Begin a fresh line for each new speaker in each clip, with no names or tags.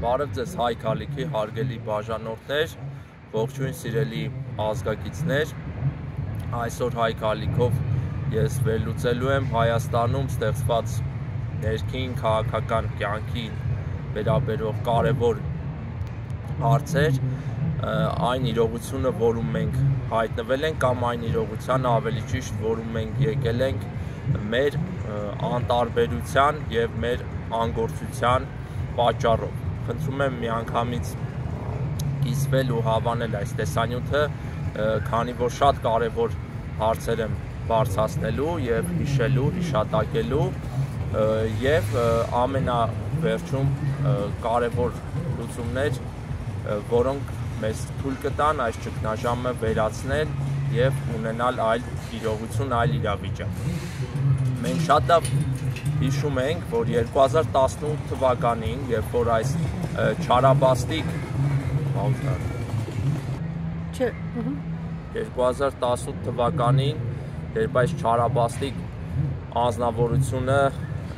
Բարև ձեզ հայ քալիքի հարգելի բաժանորդներ, ողջույն սիրելի ազգագիցներ, այսօր հայ քալիքով ես վերլուծելու եմ Հայաստանում ստեղծված ներքին քաղաքական կյանքին վերաբերող կարևոր հարցեր, այն իրողությունը, որում մենք հայտնվել ենք կամ այն իրողության ավելի ճիշտ, որում մենք եկել ենք մեր անտարբերության և մեր անգործության պատճառով։ Խնդրում եմ միանգամից կիսվել ու հավանել այս տեսանյութը, քանի որ շատ կարևոր հարցեր եմ բարձրացնելու և հիշելու, հիշատակելու և ամենավերջում կարևոր լուծումներ, որոնք մեզ թույլ կտան այս ճգնաժամը վերացնել և ունենալ այլ իրողություն, այլ իրավիճակ։ Մենք շատ լավ հիշում ենք, որ 2018 թվականին, երբ որ այս չարաբաստիկ 2018 թվականին, երբ այս չարաբաստիկ անձնավորությունը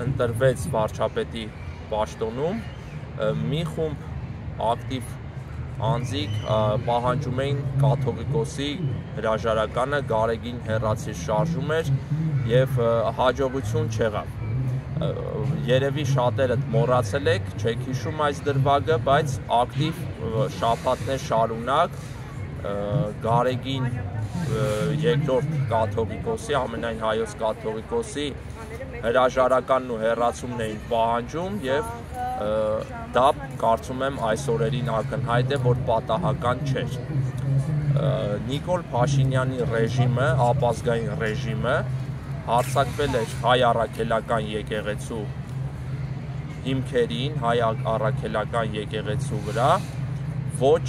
ընտրվեց վարչապետի պաշտոնում, մի խումբ ակտիվ անձիկ պահանջում էին կաթողիկոսի հրաժարականը, Գարեգին հեռացիր շարժում էր և հաջողություն չեղավ։ Երևի շատերդ մոռացել եք, չեք հիշում այս դրվագը, բայց ակտիվ շաբաթներ շարունակ Գարեգին երկրորդ կաթողիկոսի, ամենայն հայոց կաթողիկոսի հրաժարականն ու հեռացումն էին պահանջում և դա կարծում եմ այս օրերին ակնհայտ է, որ պատահական չէր։ Նիկոլ Փաշինյանի ռեժիմը, ապազգային ռեժիմը հարձակվել էր հայ առաքելական եկեղեցու հիմքերին, հայ առաքելական եկեղեցու վրա, ոչ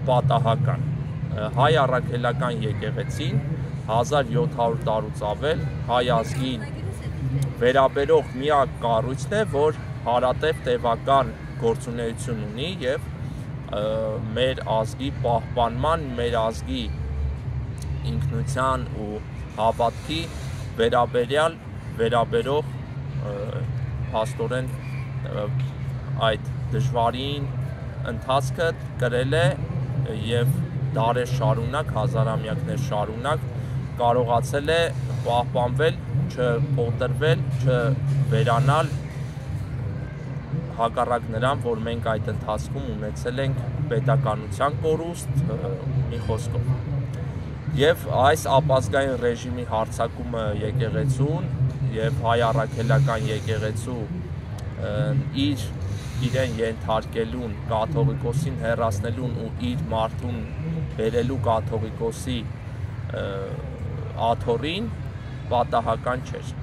պատահական։ Հայ առաքելական եկեղեցին 1700 տարուց ավել հայ ազգին վերաբերող միակ կառույցն է, որ հարատև տևական գործունեություն ունի և մեր ազգի պահպանման, մեր ազգի ինքնության ու հավատքի վերաբերող փաստորեն այդ դժվարին ընթացքը կրել է և դարեր շարունակ, հազարամյակներ շարունակ կարողացել է պահպանվել, չկոտրվել, չվերանալ, հակառակ նրան, որ մենք այդ ընթացքում ունեցել ենք պետականության կորուստ, մի խոսքով։ Եվ այս ապազգային ռեժիմի հարձակումը եկեղեցուն և հայ առաքելական եկեղեցու իրեն ենթարկելուն, կաթողիկոսին հեռացնելուն ու իր մարդուն բերելու կաթողիկոսի աթոռին պատահական չէր։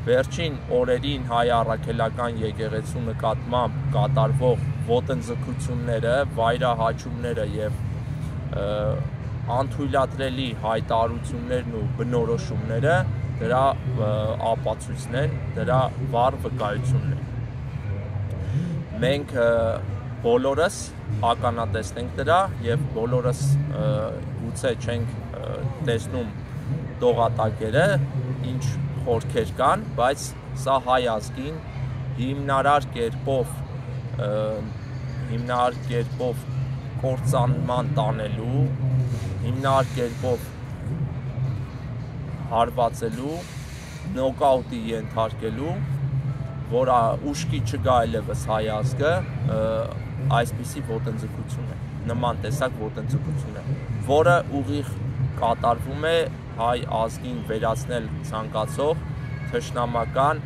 Վերջին օրերին հայ առաքելական եկեղեցու նկատմամբ կատարվող ոտնձգությունները, վայրահաչումները և անթույլատրելի հայտարարություններն ու բնորոշումները դրա ապացույցն են, դրա վառ վկայությունն են։ Մենք բոլորս ականատես ենք դրա և բոլորս գուցե չենք տեսնում տողատակերը, ինչ խորքեր կան, բայց սա հայ ազգին հիմնարար կերպով կործանման տանելու, հիմնարար կերպով հարվածելու, նոկաուտի ենթարկելու, որ ուշքի չգա այլևս հայ ազգը, այսպիսի ոտնձգություն է, նման տեսակ ոտնձգություն է, որը ուղիղ կատարվում է հայ ազգին վերացնել ցանկացող թշնամական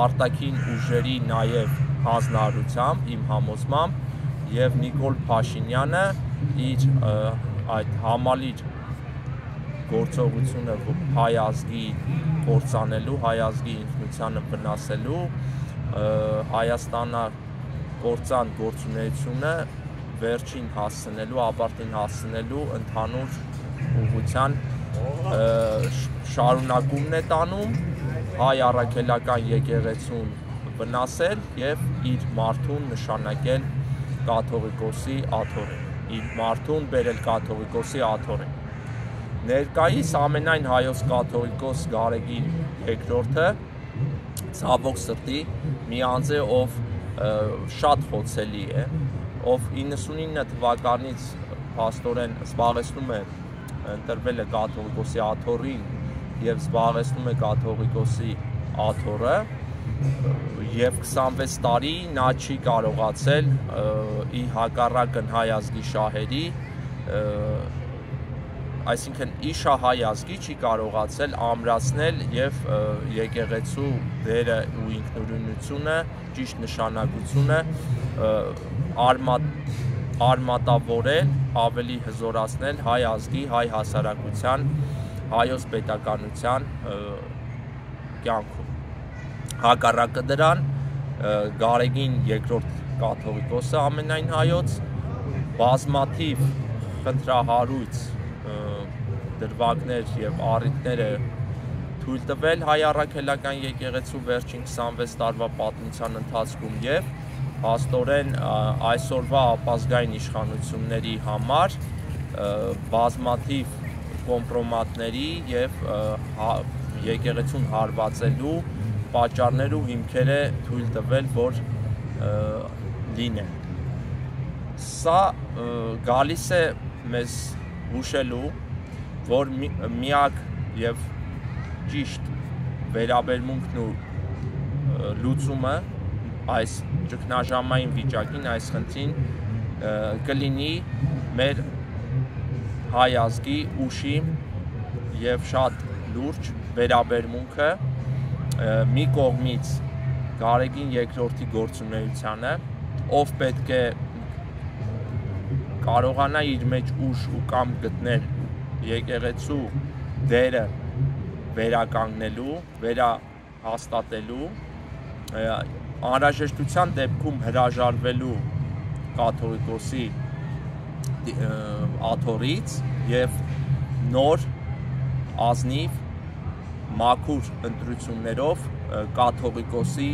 արտաքին ուժերի նաև հանձնարարությամբ, իմ համոզմամբ, և Նիկոլ Փաշինյանը իր այդ համալիր գործողությունը հայ ազգի կործանելու, հայ ազգի ինքնությանը վնասելու, Հայաստանը կործան գործունեությունը վերջին հասցնելու, ապարտին հասցնելու ընդհանուր ուղղության շարունակումն է տանում, հայ առաքելական եկեղեցուն վնասել և իր մարդուն նշանակել կաթողիկոսի աթոռին, իր մարդուն բերել կաթողիկոսի աթոռին։ Ներկայիս ամենայն հայոց կաթողիկոս Գարեգին երկրորդը ցավոք սրտի մի անձ է, ով շատ խոցելի է, ով 99 թվականից փաստորեն զբաղեցնում է, ընտրվել է կաթողիկոսի աթոռին եւ զբաղեցնում է կաթողիկոսի աթոռը, եւ 26 տարի նա չի կարողացել ի հակառակն հայ ազգի շահերի, այսինքն իշահայ ազգի չի կարողացել ամրացնել եւ եկեղեցու դերը ու ինքնուրույնությունը, ճիշտ նշանակությունը արմատավորել, ավելի հզորացնել հայ ազգի, հայ հասարակության, հայոց պետականության կյանքում։ Հակառակը դրան Գարեգին II կաթողիկոսը ամենայն հայոց բազմաթիվ խնդրահարույց դրվագներ եւ առիթներ է թույլ տվել հայ առաքելական եկեղեցու վերջին 26 տարվա պատմության ընթացքում եւ փաստորեն այսօրվա ապազգային իշխանությունների համար բազմաթիվ կոմպրոմատների եւ եկեղեցուն հարվածելու պատճառներ ու հիմքեր է թույլ տվել, որ լինեն։ Սա գալիս է մեզ հուշելու, որ միակ եւ ճիշտ վերաբերմունքն ու լուծումը այս ճգնաժամային վիճակին, այս խնդրին կլինի մեր հայ ազգի ուշիմ եւ շատ լուրջ վերաբերմունքը մի կողմից Գարեգին II-ի գործունեությանը, ով պետք է կարողանա իր մեջ ուժ ու կամ գտնել եկեղեցու դերը վերականգնելու, վերահաստատելու, անհրաժեշտության դեպքում հրաժարվելու կաթողիկոսի աթոռից եւ նոր ազնիվ մաքուր ընտրություններով կաթողիկոսի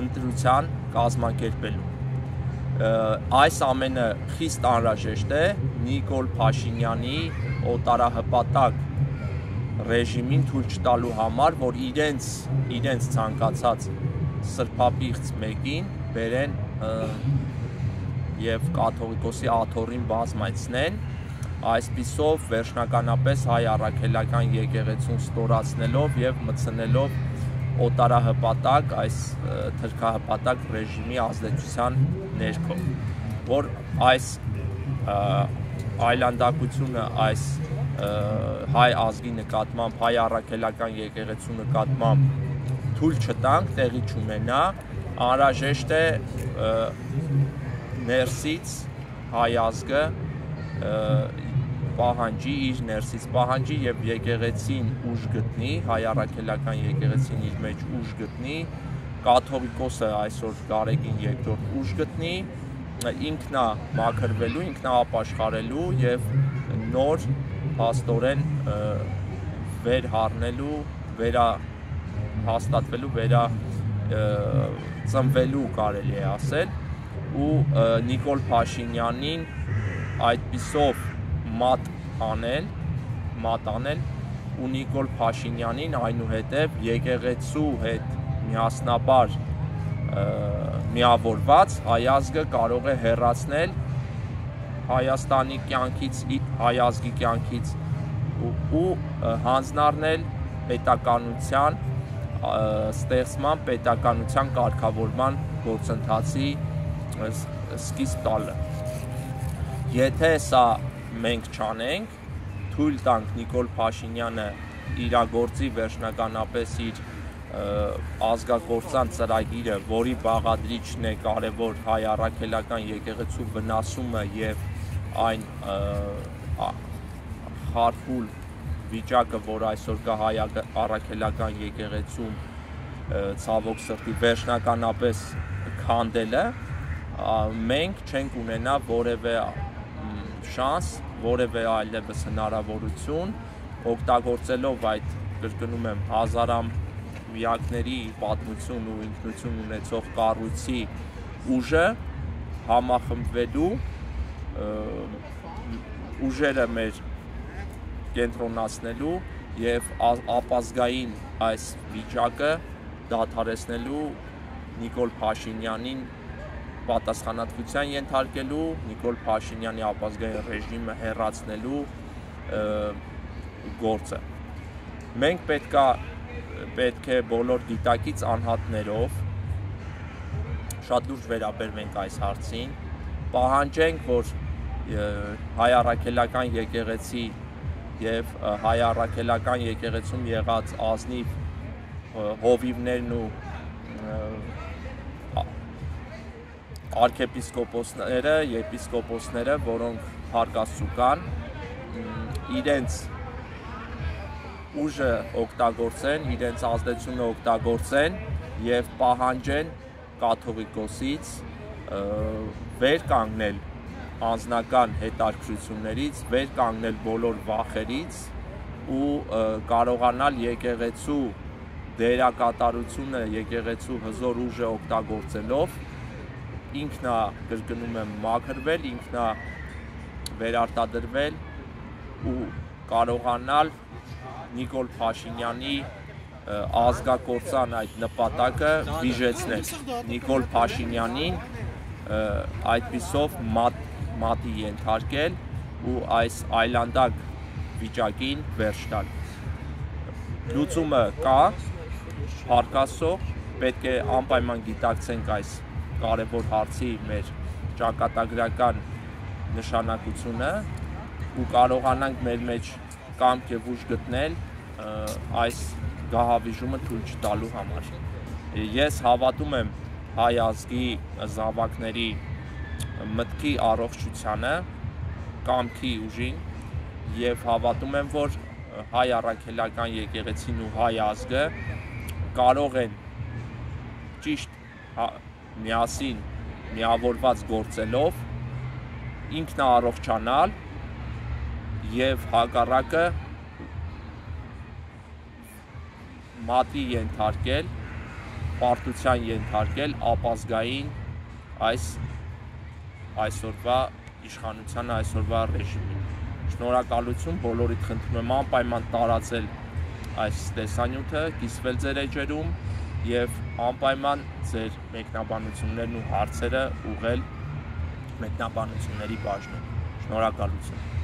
ընտրության կազմակերպելու։ Այս ամենը խիստ անհրաժեշտ է Նիկոլ Փաշինյանի օտարահպատակ ռեժիմին թույլ չտալու համար, որ իրենց ցանկացած սրբապիղծ մեկին բերեն եւ կաթողիկոսի աթոռին բազմացնեն, այսպիսով վերջնականապես հայ առաքելական եկեղեցուն ստորացնելով եւ մտցնելով օտարահպատակ, այս թրքահպատակ ռեժիմի ազդեցության ներքո, որ այս այլանդակությունը, այս հայ ազգի նկատմամբ, հայ առաքելական եկեղեցու նկատմամբ թույլ չտանք, տեղի չունենա, անհրաժեշտ է ներսից հայ ազգը պահանջի, իր ներսից պահանջի եւ եկեղեցին ուժ գտնի, հայ առաքելական եկեղեցին իր մեջ ուժ գտնի, կաթողիկոսը այսօր Գարեգին II ուժ գտնի, ինքնա մաքրվելու, ինքնա ապաշխարելու եւ նոր փաստորեն վերհառնելու, վերահաստատվելու, ծնվելու կարելի է ասել, ու Նիկոլ Փաշինյանին այդպիսով մատ անել ու Նիկոլ Փաշինյանին այնուհետև եկեղեցու հետ միասնաբար միավորված հայ ազգը կարող է հեռացնել Հայաստանի կյանքից, հայ ազգի կյանքից ու հանձնառնել պետականության ստեղծման, պետականության կարգավորման գործընթացի սկիզբ տալը։ Եթե սա մենք չանենք, թույլ տանք Նիկոլ Փաշինյանը իրագործի վերջնականապես իր ազգագործան ծրագիրը, որի բաղադրիչն է կարևոր հայ առաքելական եկեղեցու վնասումը եւ այն խարխուլ վիճակը, որ այսօր կա հայ առաքելական եկեղեցում, ցավոք սրտի վերջնականապես քանդելը, մենք չենք ունենա որևէ շանս, որևէ այլևս հնարավորություն օգտագործելով այդ, կրկնում եմ, հազարամյակների պատմություն ու ինքնություն ունեցող կառույցի ուժը համախմբվելու, ուժերը մեր կենտրոնացնելու եւ ապազգային այս վիճակը դադարեցնելու Նիկոլ Փաշինյանին պատասխանատվության ենթարկելու, Նիկոլ Փաշինյանի ապազգային ռեժիմը հեռացնելու գործը։ Մենք պետք է բոլոր դիտակից անհատներով շատ լուրջ վերաբերվենք այս հարցին, պահանջենք, որ հայ առաքելական եկեղեցի եւ հայ առաքելական եկեղեցում եղած ազնիվ հովիվներն ու արքեպիսկոպոսները, եպիսկոպոսները, որոնք Փառք կան, իրենց ուժը օգտագործեն, իրենց ազդեցությունը օգտագործեն եւ պահանջեն կաթողիկոսից վեր կանգնել անձնական հետաքրքրություններից, վեր կանգնել բոլոր վախերից ու կարողանալ եկեղեցու դերակատարությունը, եկեղեցու հզոր ուժը օգտագործելով ինքնա կրկնում եմ մաքրվել, ինքնա վերարտադրվել ու կարողանալ Նիկոլ Փաշինյանի ազգակործան այդ նպատակը վիժեցնել, Նիկոլ Փաշինյանին այդպիսով մատի ենթարկել ու այս այլանդակ վիճակին վերջ տալ։ Լուծումը կա, Փառք Աստծո, պետք է անպայման գիտակցենք այս կարևոր հարցի մեր ճակատագրական նշանակությունը ու կարողանանք մեր մեջ կամք եւ ուժ գտնել այս գահավիժումը թույլ չտալու համար։ Ես հավատում եմ հայ ազգի զավակների մտքի առողջությանը, կամքի ուժին եւ հավատում եմ, որ հայ առաքելական եկեղեցին ու հայ ազգը կարող են ճիշտ միասին միավորված գործելով ինքնաառողջանալ եւ հակառակը մատի ենթարկել, պարտության ենթարկել ապազգային այսօրվա իշխանության, այսօրվա ռեժիմին։ Շնորհակալություն, բոլորիդ խնդրում եմ անպայման տարածել այս տեսանյութը, կիսվել ձեր էջերում եւ անպայման ձեր մեկնաբանություններն ու հարցերը ուղղել մեկնաբանությունների բաժնում։ Շնորհակալություն։